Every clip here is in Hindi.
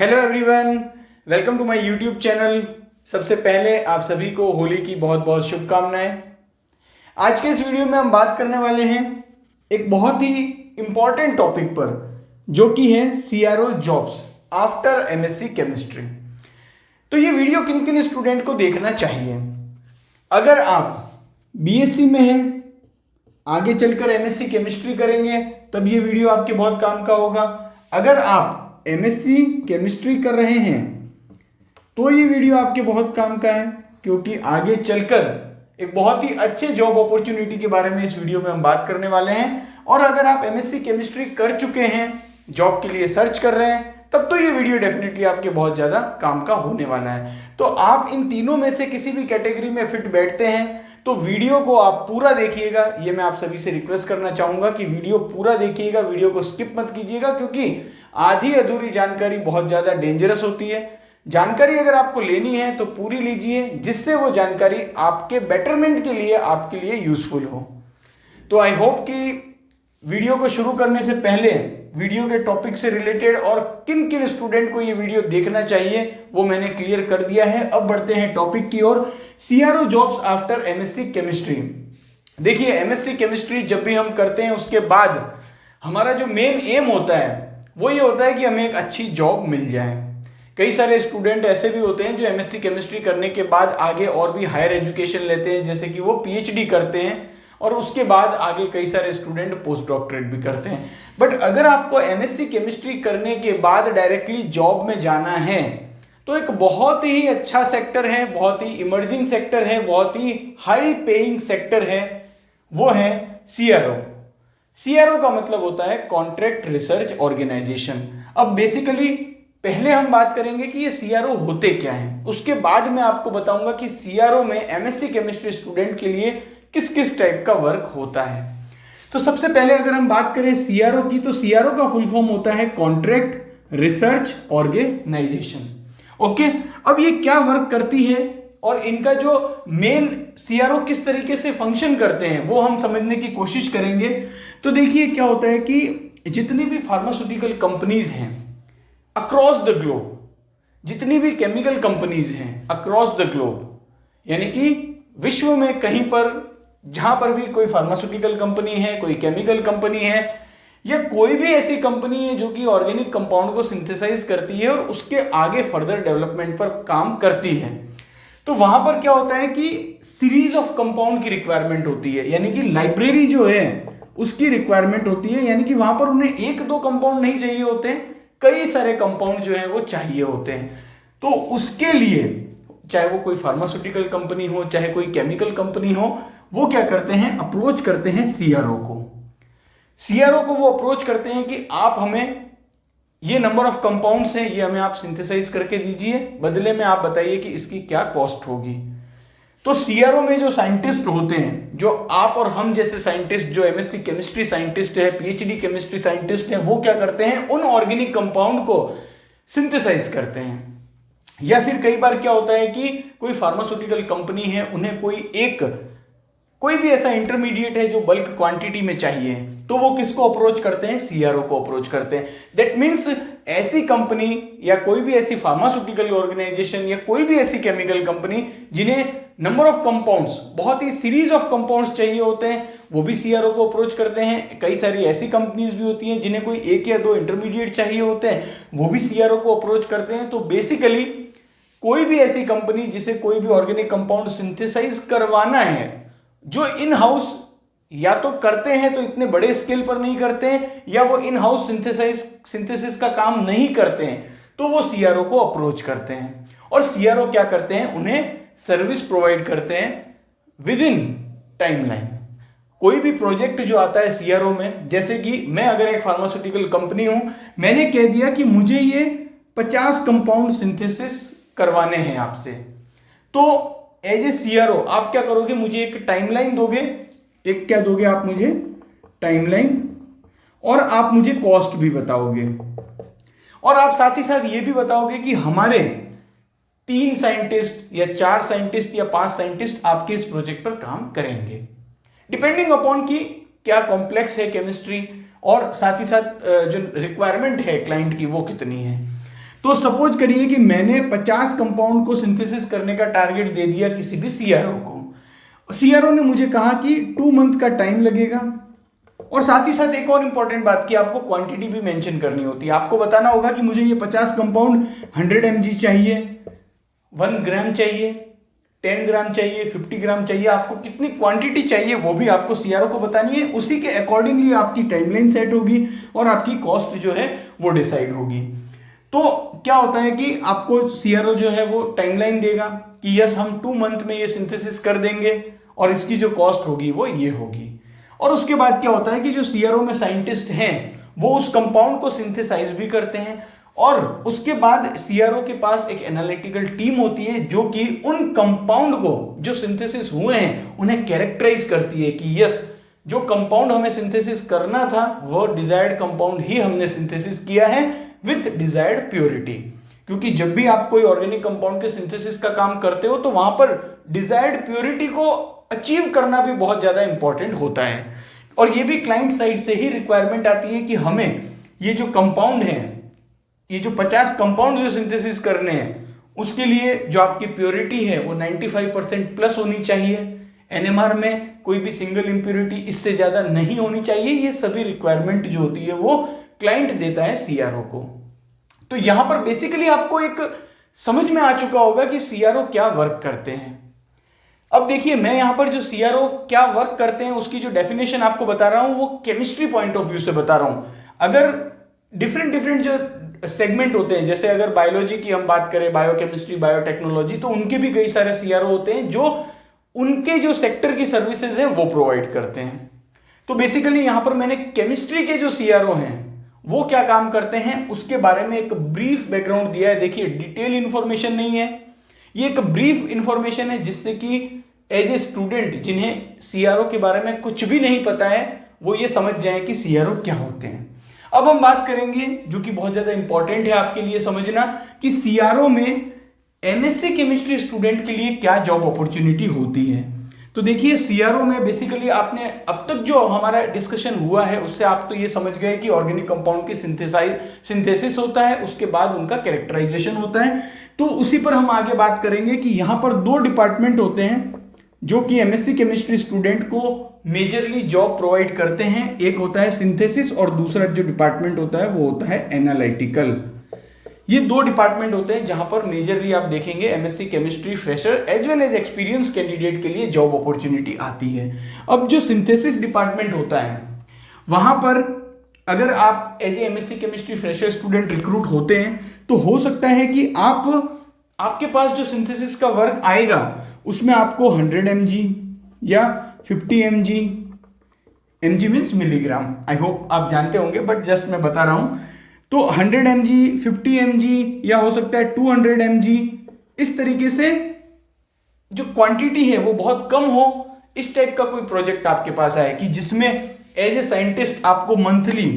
Hello everyone, welcome to my YouTube channel. सबसे पहले आप सभी को होली की बहुत बहुत शुभकामनाएं। आज के इस वीडियो में हम बात करने वाले हैं एक बहुत ही इंपॉर्टेंट टॉपिक पर, जो कि है CRO jobs after MSc chemistry. तो ये वीडियो किन किन स्टूडेंट को देखना चाहिए? अगर आप बीएससी में हैं, आगे चलकर एमएससी केमिस्ट्री करेंगे, तब ये वीडियो आपके बहुत काम का होगा। अगर आप एमएससी केमिस्ट्री कर रहे हैं तो ये वीडियो आपके बहुत काम का है, क्योंकि आगे चलकर एक बहुत ही अच्छे जॉब अपॉर्चुनिटी के बारे में इस वीडियो में हम बात करने वाले हैं। और अगर आप एमएससी केमिस्ट्री कर चुके हैं, जॉब के लिए सर्च कर रहे हैं, तब तो ये वीडियो डेफिनेटली आपके बहुत ज्यादा काम का होने वाला है। तो आप इन तीनों में से किसी भी कैटेगरी में फिट बैठते हैं तो वीडियो को आप पूरा देखिएगा। ये मैं आप सभी से रिक्वेस्ट करना चाहूंगा कि वीडियो पूरा देखिएगा, वीडियो को स्किप मत कीजिएगा, क्योंकि आधी अधूरी जानकारी बहुत ज्यादा डेंजरस होती है। जानकारी अगर आपको लेनी है तो पूरी लीजिए, जिससे वो जानकारी आपके बेटरमेंट के लिए, आपके लिए यूजफुल हो। तो आई होप कि वीडियो को शुरू करने से पहले वीडियो के टॉपिक से रिलेटेड और किन किन स्टूडेंट को ये वीडियो देखना चाहिए वो मैंने क्लियर कर दिया है। अब बढ़ते हैं टॉपिक की ओर, CRO jobs after MSc chemistry. देखिए, एमएससी केमिस्ट्री जब भी हम करते हैं उसके बाद हमारा जो मेन एम होता है वो ये होता है कि हमें एक अच्छी जॉब मिल जाए। कई सारे स्टूडेंट ऐसे भी होते हैं जो एमएससी केमिस्ट्री करने के बाद आगे और भी हायर एजुकेशन लेते हैं, जैसे कि वो पीएचडी करते हैं और उसके बाद आगे कई सारे स्टूडेंट पोस्ट डॉक्टरेट भी करते हैं। बट अगर आपको एमएससी केमिस्ट्री करने के बाद डायरेक्टली जॉब में जाना है तो एक बहुत ही अच्छा सेक्टर है, बहुत ही इमर्जिंग सेक्टर है, बहुत ही हाई पेइंग सेक्टर है, वो है सीआरओ। सीआरओ का मतलब होता है कॉन्ट्रैक्ट रिसर्च ऑर्गेनाइजेशन। अब बेसिकली पहले हम बात करेंगे कि ये सीआरओ होते क्या हैं, उसके बाद मैं आपको बताऊंगा कि सीआरओ में एमएससी केमिस्ट्री स्टूडेंट के लिए किस किस टाइप का वर्क होता है। तो सबसे पहले अगर हम बात करें सीआरओ की, तो सीआरओ का फुल फॉर्म होता है कॉन्ट्रैक्ट रिसर्च ऑर्गेनाइजेशन। ओके, अब ये क्या वर्क करती है और इनका जो मेन सीआरओ किस तरीके से फंक्शन करते हैं वो हम समझने की कोशिश करेंगे। तो देखिए क्या होता है कि जितनी भी फार्मास्यूटिकल कंपनीज हैं अक्रॉस द ग्लोब, जितनी भी केमिकल कंपनीज हैं अक्रॉस द ग्लोब, यानी कि विश्व में कहीं पर जहां पर भी कोई फार्मास्यूटिकल कंपनी है, कोई केमिकल कंपनी है, या कोई भी ऐसी कंपनी है जो कि ऑर्गेनिक कंपाउंड को सिंथेसाइज करती है और उसके आगे फर्दर डेवलपमेंट पर काम करती है, तो वहां पर क्या होता है कि सीरीज ऑफ कंपाउंड की रिक्वायरमेंट होती है, यानी कि लाइब्रेरी जो है उसकी रिक्वायरमेंट होती है। यानी कि वहां पर उन्हें एक दो कंपाउंड नहीं चाहिए होते हैं, कई सारे कंपाउंड जो है वो चाहिए होते हैं। तो उसके लिए चाहे वो कोई फार्मास्यूटिकल कंपनी हो, चाहे कोई केमिकल कंपनी हो, वो क्या करते हैं, अप्रोच करते हैं सीआरओ को। सीआरओ को वो अप्रोच करते हैं कि आप हमें ये नंबर ऑफ कंपाउंड्स हैं, ये हमें आप सिंथेसाइज करके दीजिए, बदले में आप बताइए कि इसकी क्या कॉस्ट होगी। तो सीआरओ में जो साइंटिस्ट होते हैं, जो आप और हम जैसे साइंटिस्ट, जो एमएससी केमिस्ट्री साइंटिस्ट है, पीएचडी केमिस्ट्री साइंटिस्ट है, वो क्या करते हैं, उन ऑर्गेनिक कंपाउंड को सिंथेसाइज करते हैं। या फिर कई बार क्या होता है कि कोई फार्मास्यूटिकल कंपनी है, उन्हें कोई भी ऐसा इंटरमीडिएट है जो बल्क क्वांटिटी में चाहिए, तो वो किसको अप्रोच करते हैं, सीआरओ को अप्रोच करते हैं। दैट मीन्स ऐसी कंपनी या कोई भी ऐसी फार्मास्यूटिकल ऑर्गेनाइजेशन या कोई भी ऐसी केमिकल कंपनी जिन्हें नंबर ऑफ कंपाउंड्स, बहुत ही सीरीज ऑफ कंपाउंड्स चाहिए होते हैं, वो भी सीआरओ को अप्रोच करते हैं। कई सारी ऐसी कंपनीज भी होती हैं जिन्हें कोई एक या दो इंटरमीडिएट चाहिए होते हैं, वो भी सीआरओ को अप्रोच करते हैं। तो बेसिकली कोई भी ऐसी कंपनी जिसे कोई भी ऑर्गेनिक कंपाउंड सिंथेसाइज करवाना है, जो इन हाउस या तो करते हैं तो इतने बड़े स्केल पर नहीं करते हैं, या वो इन हाउस सिंथेसिस का काम नहीं करते हैं, तो वो सीआरओ को अप्रोच करते हैं। और सीआरओ क्या करते हैं, उन्हें सर्विस प्रोवाइड करते हैं विद इन टाइमलाइन। कोई भी प्रोजेक्ट जो आता है सीआरओ में, जैसे कि मैं अगर एक फार्मास्यूटिकल कंपनी हूं, मैंने कह दिया कि मुझे ये 50 कंपाउंड सिंथेसिस करवाने हैं आपसे, तो एज ए सीआरओ आप क्या करोगे, मुझे एक टाइमलाइन दोगे। एक क्या दोगे आप मुझे, टाइमलाइन, और आप मुझे कॉस्ट भी बताओगे, और आप साथ ही साथ ये भी बताओगे कि हमारे 3 साइंटिस्ट या 4 साइंटिस्ट या 5 साइंटिस्ट आपके इस प्रोजेक्ट पर काम करेंगे, डिपेंडिंग अपॉन कि क्या कॉम्प्लेक्स है केमिस्ट्री, और साथ ही साथ जो रिक्वायरमेंट है क्लाइंट की वो कितनी है। तो सपोज करिए कि मैंने 50 कंपाउंड को सिंथेसिस करने का टारगेट दे दिया किसी भी सीआरओ को। सीआरओ ने मुझे कहा कि 2 मंथ का टाइम लगेगा, और साथ ही साथ एक और इंपॉर्टेंट बात कि आपको क्वांटिटी भी मेंशन करनी होती है। आपको बताना होगा कि मुझे ये 50 कंपाउंड 100 mg चाहिए, 1 ग्राम चाहिए, 10 ग्राम चाहिए, 50 ग्राम चाहिए, आपको कितनी क्वांटिटी चाहिए वो भी आपको सीआरओ को बतानी है। उसी के अकॉर्डिंगली आपकी टाइमलाइन सेट होगी और आपकी कॉस्ट जो है वो डिसाइड होगी। तो क्या होता है कि आपको सीआरओ जो है वो टाइमलाइन देगा कि यस हम 2 मंथ में ये सिंथेसिस कर देंगे और इसकी जो कॉस्ट होगी वो ये होगी। और उसके बाद क्या होता है कि जो सीआरओ में साइंटिस्ट हैं वो उस कंपाउंड को सिंथेसाइज भी करते हैं, और उसके बाद सीआरओ के पास एक एनालिटिकल टीम होती है जो कि उन कंपाउंड को जो सिंथेसिस हुए हैं उन्हें कैरेक्टराइज करती है कि यस जो कंपाउंड हमें सिंथेसिस करना था वो डिजायर्ड कंपाउंड ही हमने सिंथेसिस किया है विथ डिजायर्ड प्योरिटी। क्योंकि जब भी आप कोई ऑर्गेनिक कंपाउंड के सिंथेसिस का काम करते हो तो वहां पर डिजायर्ड प्योरिटी को अचीव करना भी बहुत ज्यादा इंपॉर्टेंट होता है। और ये भी क्लाइंट साइड से ही रिक्वायरमेंट आती है कि हमें ये जो कंपाउंड है, ये जो 50 कंपाउंड जो सिंथेसिस करने हैं उसके लिए जो आपकी प्योरिटी है वो 95% प्लस होनी चाहिए। एनएमआर में कोई भी सिंगल इंप्योरिटी इससे ज्यादा नहीं होनी चाहिए। ये सभी रिक्वायरमेंट जो होती है वो क्लाइंट देता है सीआरओ को। तो यहां पर बेसिकली आपको एक समझ में आ चुका होगा कि सीआरओ क्या वर्क करते हैं। अब देखिए मैं यहां पर जो सीआरओ क्या वर्क करते हैं उसकी जो डेफिनेशन आपको बता रहा हूं वो केमिस्ट्री पॉइंट ऑफ व्यू से बता रहा हूं। अगर डिफरेंट जो सेगमेंट होते हैं, जैसे अगर बायोलॉजी की हम बात करें, बायोकेमिस्ट्री, बायोटेक्नोलॉजी, तो उनके भी कई सारे सीआरओ होते हैं जो उनके जो सेक्टर की सर्विसेज है वो प्रोवाइड करते हैं। तो बेसिकली यहां पर मैंने केमिस्ट्री के जो सीआरओ हैं वो क्या काम करते हैं उसके बारे में एक ब्रीफ बैकग्राउंड दिया है। देखिए डिटेल इंफॉर्मेशन नहीं है, ये एक ब्रीफ इंफॉर्मेशन है जिससे कि एज ए स्टूडेंट जिन्हें सीआरओ के बारे में कुछ भी नहीं पता है वो ये समझ जाए कि सीआरओ क्या होते हैं। अब हम बात करेंगे जो कि बहुत ज्यादा इंपॉर्टेंट है आपके लिए समझना कि सीआरओ में एमएससी केमिस्ट्री स्टूडेंट के लिए क्या जॉब अपॉर्चुनिटी होती है। तो देखिए सीआरओ में बेसिकली आपने अब तक जो हमारा डिस्कशन हुआ है उससे आप तो ये समझ गए कि ऑर्गेनिक कंपाउंड की सिंथेसिस होता है, उसके बाद उनका कैरेक्टराइजेशन होता है। तो उसी पर हम आगे बात करेंगे कि यहां पर 2 डिपार्टमेंट होते हैं जो कि एमएससी केमिस्ट्री स्टूडेंट को मेजरली जॉब प्रोवाइड करते हैं। एक होता है सिंथेसिस और दूसरा जो डिपार्टमेंट होता है वो होता है एनालिटिकल। ये 2 डिपार्टमेंट होते हैं जहां पर मेजरली आप देखेंगे MSc chemistry fresher as well as experience candidate के लिए जॉब अपॉर्चुनिटी आती है। अब जो सिंथेसिस डिपार्टमेंट होता है वहां पर अगर आप as a MSc chemistry fresher student recruit होते हैं तो हो सकता है कि आपके पास जो सिंथेसिस का वर्क आएगा उसमें आपको 100 mg या 50 mg, mg means milligram, I hope आप जानते होंगे बट जस्ट मैं बता रहा हूं। तो 100 mg, 50 mg या हो सकता है 200 mg, इस तरीके से जो क्वांटिटी है वो बहुत कम हो, इस टाइप का कोई प्रोजेक्ट आपके पास आए कि जिसमें एज ए साइंटिस्ट आपको मंथली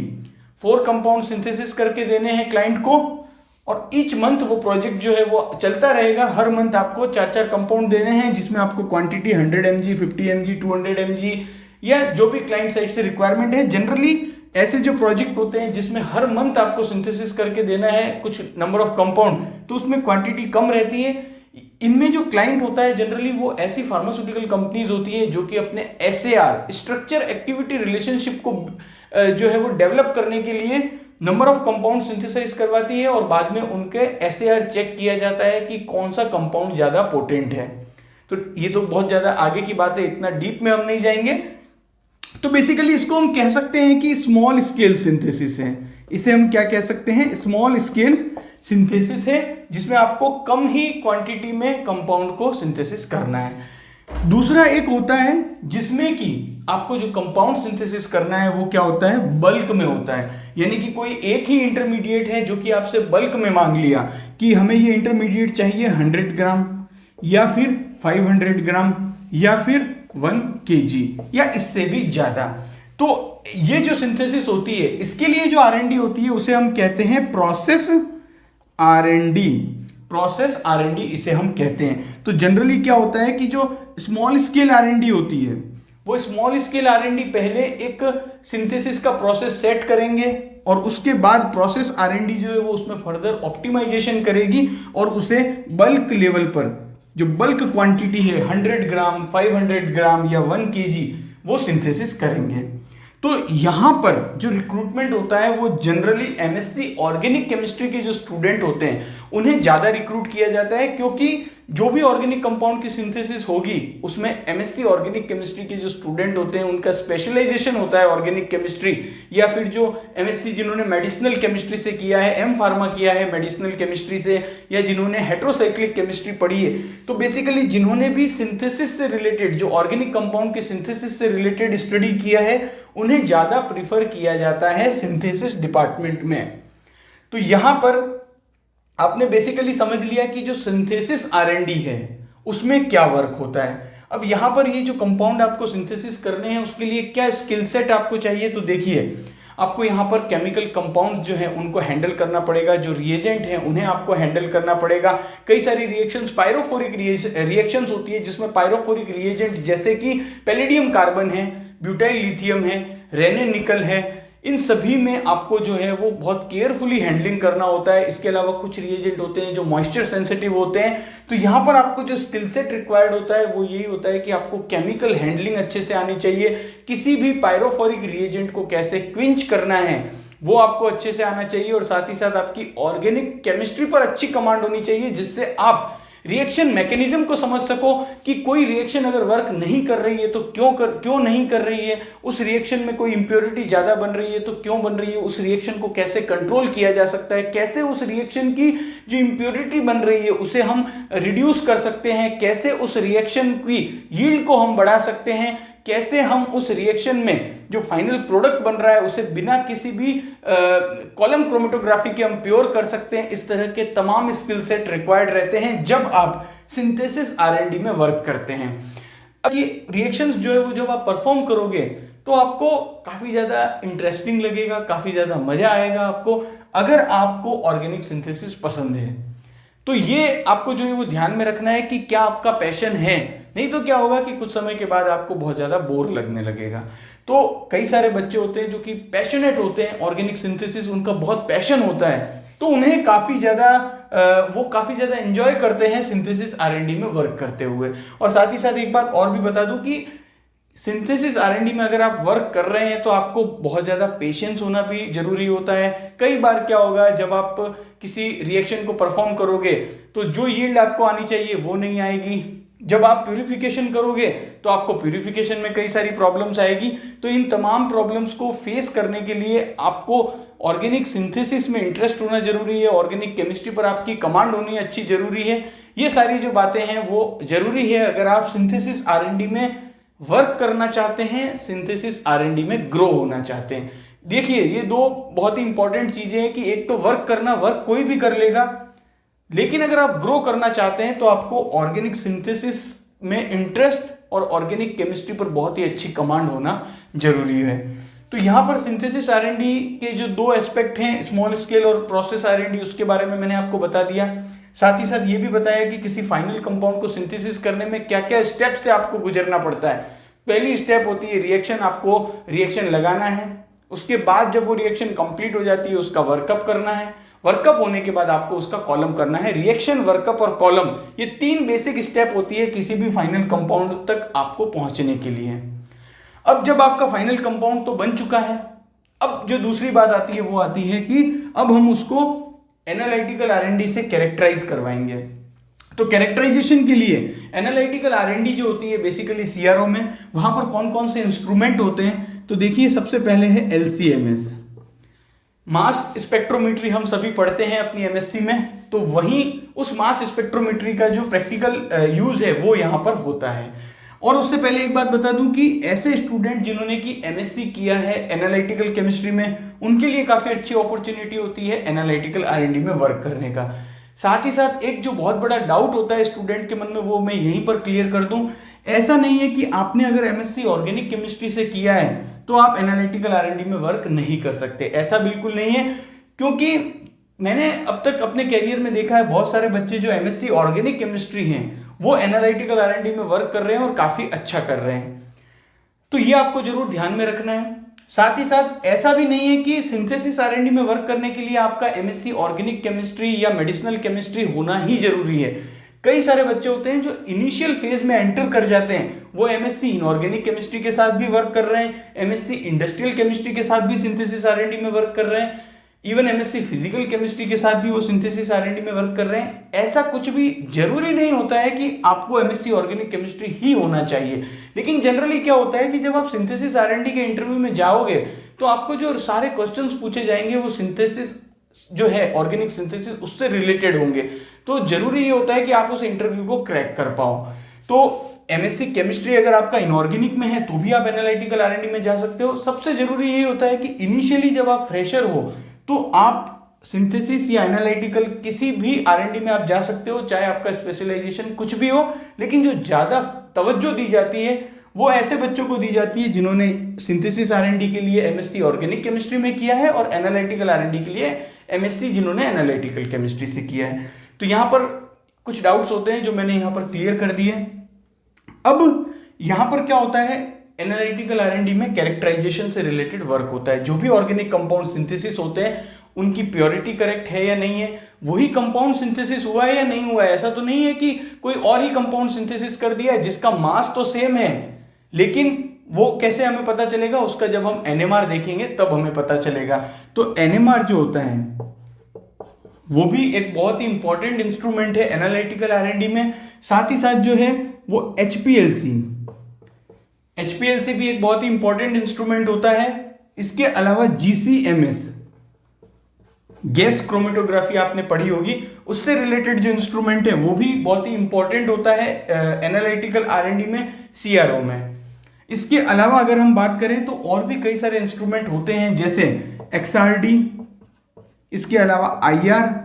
4 कंपाउंड सिंथेसिस करके देने हैं क्लाइंट को, और ईच मंथ वो प्रोजेक्ट जो है वो चलता रहेगा। हर मंथ आपको 4 कंपाउंड देने हैं जिसमें आपको क्वांटिटी 100 mg, 50 mg, 200 mg या जो भी क्लाइंट साइड से रिक्वायरमेंट है। जनरली ऐसे जो प्रोजेक्ट होते हैं जिसमें हर मंथ आपको सिंथेसिस करके देना है कुछ नंबर ऑफ कंपाउंड, तो उसमें क्वांटिटी कम रहती है। इनमें जो क्लाइंट होता है जनरली वो ऐसी फार्मास्यूटिकल कंपनीज होती है जो कि अपने एसएआर स्ट्रक्चर एक्टिविटी रिलेशनशिप को जो है वो डेवलप करने के लिए नंबर ऑफ कंपाउंड सिंथेसाइज करवाती है और बाद में उनके एसएआर चेक किया जाता है कि कौन सा कंपाउंड ज्यादा पोटेंट है। तो ये तो बहुत ज्यादा आगे की बात है, इतना डीप में हम नहीं जाएंगे। तो बेसिकली इसको हम कह सकते हैं कि स्मॉल स्केल सिंथेसिस है। इसे हम क्या कह सकते हैं, स्मॉल स्केल सिंथेसिस है जिसमें आपको कम ही क्वांटिटी में कंपाउंड को सिंथेसिस करना है। दूसरा एक होता है जिसमें कि आपको जो कंपाउंड सिंथेसिस करना है वो क्या होता है, बल्क में होता है। यानी कि कोई एक ही इंटरमीडिएट है जो कि आपसे बल्क में मांग लिया कि हमें ये इंटरमीडिएट चाहिए 100 ग्राम या फिर 500 ग्राम या फिर 1 kg या इससे भी ज्यादा। तो ये जो सिंथेसिस होती है इसके लिए जो R&D होती है उसे हम कहते हैं प्रोसेस R&D इसे हम कहते हैं। तो जनरली क्या होता है कि जो स्मॉल स्केल R&D होती है वो स्मॉल स्केल R&D पहले एक सिंथेसिस का प्रोसेस सेट करेंगे, और उसके बाद प्रोसेस R&D जो है वो उसमें फर्दर ऑप्टिमाइजेशन करेगी और उसे बल्क लेवल पर, जो बल्क क्वांटिटी है 100 ग्राम, 500 ग्राम या 1 kg, वो सिंथेसिस करेंगे। तो यहाँ पर जो रिक्रूटमेंट होता है वो जनरली एमएससी ऑर्गेनिक केमिस्ट्री के जो स्टूडेंट होते हैं उन्हें ज़्यादा रिक्रूट किया जाता है, क्योंकि जो भी ऑर्गेनिक कंपाउंड की सिंथेसिस होगी उसमें एमएससी ऑर्गेनिक केमिस्ट्री के जो स्टूडेंट होते हैं उनका स्पेशलाइजेशन होता है ऑर्गेनिक केमिस्ट्री, या फिर जो एमएससी जिन्होंने मेडिसिनल केमिस्ट्री से किया है, एम फार्मा किया है मेडिसिनल केमिस्ट्री से, या जिन्होंने हेट्रोसाइक्लिक केमिस्ट्री पढ़ी है, तो बेसिकली जिन्होंने भी सिंथेसिस से रिलेटेड, जो ऑर्गेनिक कंपाउंड के सिंथेसिस से रिलेटेड स्टडी किया है, उन्हें ज़्यादा प्रीफर किया जाता है सिंथेसिस डिपार्टमेंट में। तो यहाँ पर आपने बेसिकली समझ लिया कि जो सिंथेसिस R&D है उसमें क्या वर्क होता है। अब यहाँ पर ये जो कंपाउंड आपको सिंथेसिस करने हैं उसके लिए क्या स्किल सेट आपको चाहिए, तो देखिए आपको यहाँ पर केमिकल कंपाउंड्स जो हैं उनको हैंडल करना पड़ेगा, जो रिएजेंट हैं उन्हें आपको हैंडल करना पड़ेगा। कई सारी रिएक्शंस, पायरोफोरिक रिएक्शंस होती है जिसमें पायरोफोरिक रिएजेंट जैसे कि पैलेडियम कार्बन है, ब्यूटाइल लिथियम है, रेने निकल है, इन सभी में आपको जो है वो बहुत केयरफुली हैंडलिंग करना होता है। इसके अलावा कुछ रिएजेंट होते हैं जो मॉइस्चर सेंसिटिव होते हैं, तो यहाँ पर आपको जो स्किल सेट रिक्वायर्ड होता है वो यही होता है कि आपको केमिकल हैंडलिंग अच्छे से आनी चाहिए। किसी भी पायरोफोरिक रिएजेंट को कैसे क्विंच करना है वो आपको अच्छे से आना चाहिए, और साथ ही साथ आपकी ऑर्गेनिक केमिस्ट्री पर अच्छी कमांड होनी चाहिए, जिससे आप रिएक्शन मैकेनिज्म को समझ सको कि कोई रिएक्शन अगर वर्क नहीं कर रही है तो क्यों नहीं कर रही है, उस रिएक्शन में कोई इंप्योरिटी ज़्यादा बन रही है तो क्यों बन रही है, उस रिएक्शन को कैसे कंट्रोल किया जा सकता है, कैसे उस रिएक्शन की जो इंप्योरिटी बन रही है उसे हम रिड्यूस कर सकते हैं, कैसे उस रिएक्शन की यील्ड को हम बढ़ा सकते हैं, कैसे हम उस रिएक्शन में जो फाइनल प्रोडक्ट बन रहा है उसे बिना किसी भी कॉलम क्रोमेटोग्राफी के हम प्योर कर सकते हैं। इस तरह के तमाम स्किल सेट रिक्वायर्ड रहते हैं जब आप सिंथेसिस R&D में वर्क करते हैं। अब ये रिएक्शंस जो है वो जब आप परफॉर्म करोगे तो आपको काफ़ी ज़्यादा इंटरेस्टिंग लगेगा, काफ़ी ज़्यादा मज़ा आएगा आपको, अगर आपको ऑर्गेनिक सिंथेसिस पसंद है। तो ये आपको जो है वो ध्यान में रखना है कि क्या आपका पैशन है, नहीं तो क्या होगा कि कुछ समय के बाद आपको बहुत ज़्यादा बोर लगने लगेगा। तो कई सारे बच्चे होते हैं जो कि पैशनेट होते हैं, ऑर्गेनिक सिंथेसिस उनका बहुत पैशन होता है, तो उन्हें काफ़ी ज़्यादा एंजॉय करते हैं सिंथेसिस R&D में वर्क करते हुए। और साथ ही साथ एक बात और भी बता दूं कि सिंथेसिस R&D में अगर आप वर्क कर रहे हैं तो आपको बहुत ज़्यादा पेशेंस होना भी जरूरी होता है। कई बार क्या होगा, जब आप किसी रिएक्शन को परफॉर्म करोगे तो जो यील्ड आपको आनी चाहिए वो नहीं आएगी, जब आप प्यूरिफिकेशन करोगे तो आपको प्यूरिफिकेशन में कई सारी प्रॉब्लम्स आएगी। तो इन तमाम प्रॉब्लम्स को फेस करने के लिए आपको ऑर्गेनिक सिंथेसिस में इंटरेस्ट होना जरूरी है, ऑर्गेनिक केमिस्ट्री पर आपकी कमांड होनी अच्छी जरूरी है। ये सारी जो बातें हैं वो जरूरी है अगर आप सिंथेसिस R&D में वर्क करना चाहते हैं, सिंथेसिस R&D में ग्रो होना चाहते हैं। देखिए ये दो बहुत ही इंपॉर्टेंट चीजें हैं कि एक तो वर्क करना, वर्क कोई भी कर लेगा, लेकिन अगर आप ग्रो करना चाहते हैं तो आपको ऑर्गेनिक सिंथेसिस में इंटरेस्ट और ऑर्गेनिक केमिस्ट्री पर बहुत ही अच्छी कमांड होना जरूरी है। तो यहाँ पर सिंथेसिस R&D के जो दो एस्पेक्ट हैं, स्मॉल स्केल और प्रोसेस R&D, उसके बारे में मैंने आपको बता दिया। साथ ही साथ ये भी बताया कि किसी फाइनल कंपाउंड को सिंथेसिस करने में क्या क्या स्टेप से आपको गुजरना पड़ता है। पहली स्टेप होती है रिएक्शन, आपको रिएक्शन लगाना है, उसके बाद जब वो रिएक्शन कंप्लीट हो जाती है उसका वर्कअप करना है, वर्कअप होने के बाद आपको उसका कॉलम करना है। रिएक्शन, वर्कअप और कॉलम, ये तीन बेसिक स्टेप होती है किसी भी फाइनल कंपाउंड तक आपको पहुंचने के लिए। अब जब आपका फाइनल कंपाउंड तो बन चुका है, अब जो दूसरी बात आती है वो आती है कि अब हम उसको एनालिटिकल R&D से कैरेक्टराइज करवाएंगे। तो कैरेक्टराइजेशन के लिए एनालिटिकल R&D जो होती है बेसिकली CRO में, वहां पर कौन कौन से इंस्ट्रूमेंट होते हैं, तो देखिए सबसे पहले है LC-MS, मास स्पेक्ट्रोमेट्री। हम सभी पढ़ते हैं अपनी MSc में, तो वहीं उस मास स्पेक्ट्रोमेट्री का जो प्रैक्टिकल यूज है वो यहाँ पर होता है। और उससे पहले एक बात बता दूं कि ऐसे स्टूडेंट जिन्होंने कि MSc किया है एनालिटिकल केमिस्ट्री में, उनके लिए काफ़ी अच्छी अपॉर्चुनिटी होती है एनालिटिकल R&D में वर्क करने का। साथ ही साथ एक जो बहुत बड़ा डाउट होता है स्टूडेंट के मन में, वो मैं यहीं पर क्लियर कर दूं। ऐसा नहीं है कि आपने अगर MSc ऑर्गेनिक केमिस्ट्री से किया है तो आप एनालिटिकल R&D में वर्क नहीं कर सकते, ऐसा बिल्कुल नहीं है। क्योंकि मैंने अब तक अपने कैरियर में देखा है बहुत सारे बच्चे जो MSc ऑर्गेनिक केमिस्ट्री हैं वो एनालिटिकल R&D में वर्क कर रहे हैं और काफ़ी अच्छा कर रहे हैं। तो ये आपको जरूर ध्यान में रखना है। साथ ही साथ ऐसा भी नहीं है कि सिंथेसिस आरएनडी में वर्क करने के लिए आपका एमएससी ऑर्गेनिक केमिस्ट्री या मेडिसिनल केमिस्ट्री होना ही जरूरी है। कई सारे बच्चे होते हैं जो इनिशियल फेज में एंटर कर जाते हैं, वो एमएससी इनऑर्गेनिक केमिस्ट्री के साथ भी वर्क कर रहे हैं, एमएससी इंडस्ट्रियल केमिस्ट्री के साथ भी सिंथेसिस आरएनडी में वर्क कर रहे हैं, इवन एमएससी फिजिकल केमिस्ट्री के साथ भी वो सिंथेसिस आरएनडी में वर्क कर रहे हैं। ऐसा कुछ भी जरूरी नहीं होता है कि आपको एमएससी ऑर्गेनिक केमिस्ट्री ही होना चाहिए। लेकिन जनरली क्या होता है कि जब आप सिंथेसिस आरएनडी के इंटरव्यू में जाओगे तो आपको जो सारे क्वेश्चंस पूछे जाएंगे वो सिंथेसिस जो है ऑर्गेनिक सिंथेसिस उससे रिलेटेड होंगे। तो जरूरी ये होता है कि आप उस इंटरव्यू को क्रैक कर पाओ। तो एमएससी केमिस्ट्री अगर आपका इनऑर्गेनिक में है तो भी आप एनालिटिकल आरएनडी में जा सकते हो। सबसे जरूरी ये होता है कि इनिशियली जब आप फ्रेशर हो तो आप सिंथेसिस या एनालिटिकल किसी भी आरएनडी में आप जा सकते हो, चाहे आपका स्पेशलाइजेशन कुछ भी हो। लेकिन जो ज्यादा तवज्जो दी जाती है वो ऐसे बच्चों को दी जाती है जिन्होंने सिंथेसिस आरएनडी के लिए एमएससी ऑर्गेनिक केमिस्ट्री में किया है और एनालिटिकल आरएनडी के लिए एमएससी जिन्होंने एनालिटिकल केमिस्ट्री से किया है। तो यहाँ पर कुछ डाउट्स होते हैं जो मैंने यहाँ पर क्लियर कर दिए। अब यहाँ पर क्या होता है, एनालिटिकल आरएनडी में कैरेक्टराइजेशन से रिलेटेड वर्क होता है। जो भी ऑर्गेनिक कंपाउंड सिंथेसिस होते हैं उनकी प्योरिटी करेक्ट है या नहीं है, वही कंपाउंड सिंथेसिस हुआ है या नहीं हुआ है। ऐसा तो नहीं है कि कोई और ही कंपाउंड सिंथेसिस कर दिया है जिसका मास तो सेम है, लेकिन वो कैसे हमें पता चलेगा, उसका जब हम एनएमआर देखेंगे तब हमें पता चलेगा। तो एनएमआर जो होता है वो भी एक बहुत ही इंपॉर्टेंट इंस्ट्रूमेंट है एनालिटिकल आरएनडी में। साथ ही साथ जो है वो एचपीएलसी भी एक बहुत ही इंपॉर्टेंट इंस्ट्रूमेंट होता है। इसके अलावा जीसीएमएस गैस क्रोमेटोग्राफी आपने पढ़ी होगी, उससे रिलेटेड जो इंस्ट्रूमेंट है वो भी बहुत ही इंपॉर्टेंट होता है एनालिटिकल आरएनडी में, सीआरओ में। इसके अलावा अगर हम बात करें तो और भी कई सारे इंस्ट्रूमेंट होते हैं जैसे एक्सआरडी, इसके अलावा आईआर।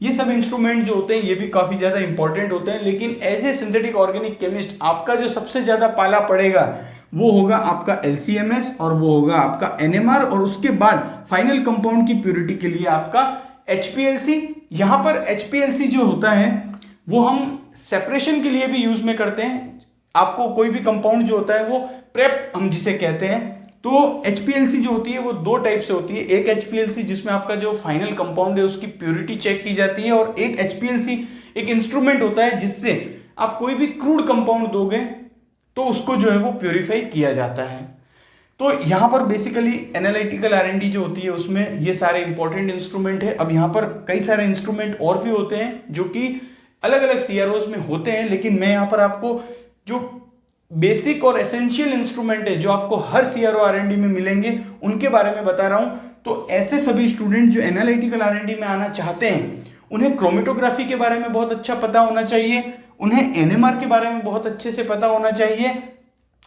ये सब इंस्ट्रूमेंट जो होते हैं ये भी काफी ज्यादा इंपॉर्टेंट होते हैं। लेकिन as a synthetic organic chemist आपका जो सबसे ज्यादा पाला पड़ेगा वो होगा आपका एलसीएमएस और वो होगा आपका एनएमआर, और उसके बाद फाइनल कंपाउंड की प्योरिटी के लिए आपका एचपीएलसी। यहां पर एचपीएलसी जो होता है वो हम सेपरेशन के लिए भी यूज में करते हैं। आपको कोई भी कंपाउंड जो होता है वो प्रेप हम जिसे कहते हैं, तो एचपीएलसी जो होती है वो दो टाइप से होती है। एक एचपीएलसी जिसमें आपका जो फाइनल कंपाउंड है उसकी प्योरिटी चेक की जाती है, और एक एचपीएलसी एक इंस्ट्रूमेंट होता है जिससे आप कोई भी क्रूड कंपाउंड दोगे तो उसको जो है वो प्योरीफाई किया जाता है। तो यहाँ पर बेसिकली एनालिटिकल आरएनडी जो होती है उसमें ये सारे इंपॉर्टेंट इंस्ट्रूमेंट है। अब यहाँ पर कई सारे इंस्ट्रूमेंट और भी होते हैं जो कि अलग अलग सीआरओज में होते हैं, लेकिन मैं यहाँ पर आपको जो बेसिक और एसेंशियल इंस्ट्रूमेंट है जो आपको हर सीआरओ आरएनडी में मिलेंगे उनके बारे में बता रहा हूं। तो ऐसे सभी स्टूडेंट जो एनालिटिकल आरएनडी में आना चाहते हैं उन्हें क्रोमेटोग्राफी के बारे में बहुत अच्छा पता होना चाहिए, उन्हें एनएमआर के बारे में बहुत अच्छे से पता होना चाहिए,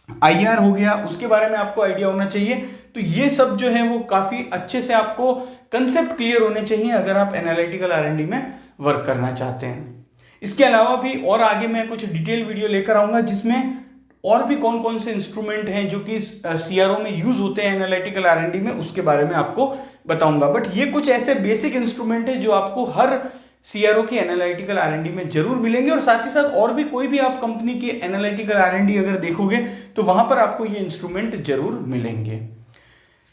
आईआर हो गया उसके बारे में आपको आइडिया होना चाहिए। तो ये सब जो है वो काफी अच्छे से आपको कंसेप्ट क्लियर होने चाहिए अगर आप एनालिटिकल आरएनडी में वर्क करना चाहते हैं। इसके अलावा भी और आगे मैं कुछ डिटेल वीडियो लेकर आऊंगा जिसमें और भी कौन कौन से इंस्ट्रूमेंट हैं जो कि सीआरओ में यूज होते हैं एनालिटिकल आरएनडी में, उसके बारे में आपको बताऊंगा। बट ये कुछ ऐसे बेसिक इंस्ट्रूमेंट है जो आपको हर सीआरओ की एनालिटिकल आरएनडी में जरूर मिलेंगे। और साथ ही साथ और भी कोई भी आप कंपनी की एनालिटिकल आरएनडी अगर देखोगे तो वहां पर आपको ये इंस्ट्रूमेंट जरूर मिलेंगे।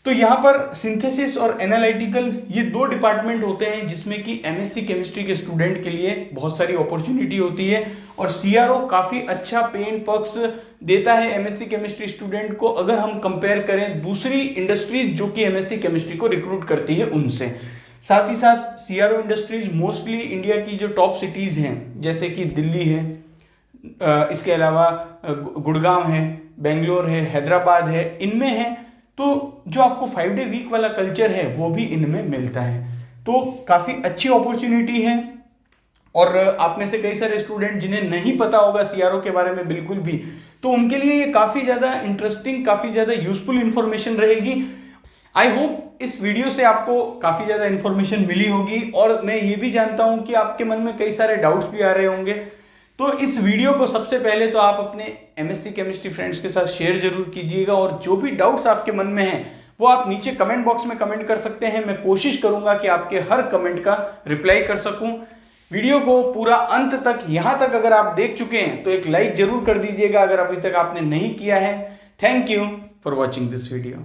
तो यहाँ पर सिंथेसिस और एनालिटिकल ये दो डिपार्टमेंट होते हैं जिसमें कि एमएससी केमिस्ट्री के स्टूडेंट के लिए बहुत सारी अपॉर्चुनिटी होती है, और सीआरओ काफी अच्छा पे इन पर्क्स देता है एमएससी केमिस्ट्री स्टूडेंट को अगर हम कंपेयर करें दूसरी इंडस्ट्रीज जो कि एमएससी केमिस्ट्री को रिक्रूट करती है उनसे। साथ ही साथ सीआरओ इंडस्ट्रीज मोस्टली इंडिया की जो टॉप सिटीज हैं जैसे कि दिल्ली है, इसके अलावा गुड़गांव है, बेंगलोर है, हैदराबाद है, इनमें है। तो जो आपको 5 डे वीक वाला कल्चर है वो भी इनमें मिलता है। तो काफी अच्छी अपॉर्चुनिटी है। और आप में से कई सारे स्टूडेंट जिन्हें नहीं पता होगा सीआरओ के बारे में बिल्कुल भी, तो उनके लिए ये काफी ज्यादा इंटरेस्टिंग, काफी ज्यादा यूजफुल इंफॉर्मेशन रहेगी। आई होप इस वीडियो से आपको काफी ज्यादा इंफॉर्मेशन मिली होगी, और मैं ये भी जानता हूं कि आपके मन में कई सारे डाउट्स भी आ रहे होंगे। तो इस वीडियो को सबसे पहले तो आप अपने एमएससी केमिस्ट्री फ्रेंड्स के साथ शेयर जरूर कीजिएगा, और जो भी डाउट्स आपके मन में हैं वो आप नीचे कमेंट बॉक्स में कमेंट कर सकते हैं। मैं कोशिश करूंगा कि आपके हर कमेंट का रिप्लाई कर सकूं। वीडियो को पूरा अंत तक यहां तक अगर आप देख चुके हैं तो एक लाइक जरूर कर दीजिएगा अगर अभी तक आपने नहीं किया है। Thank you for watching this video.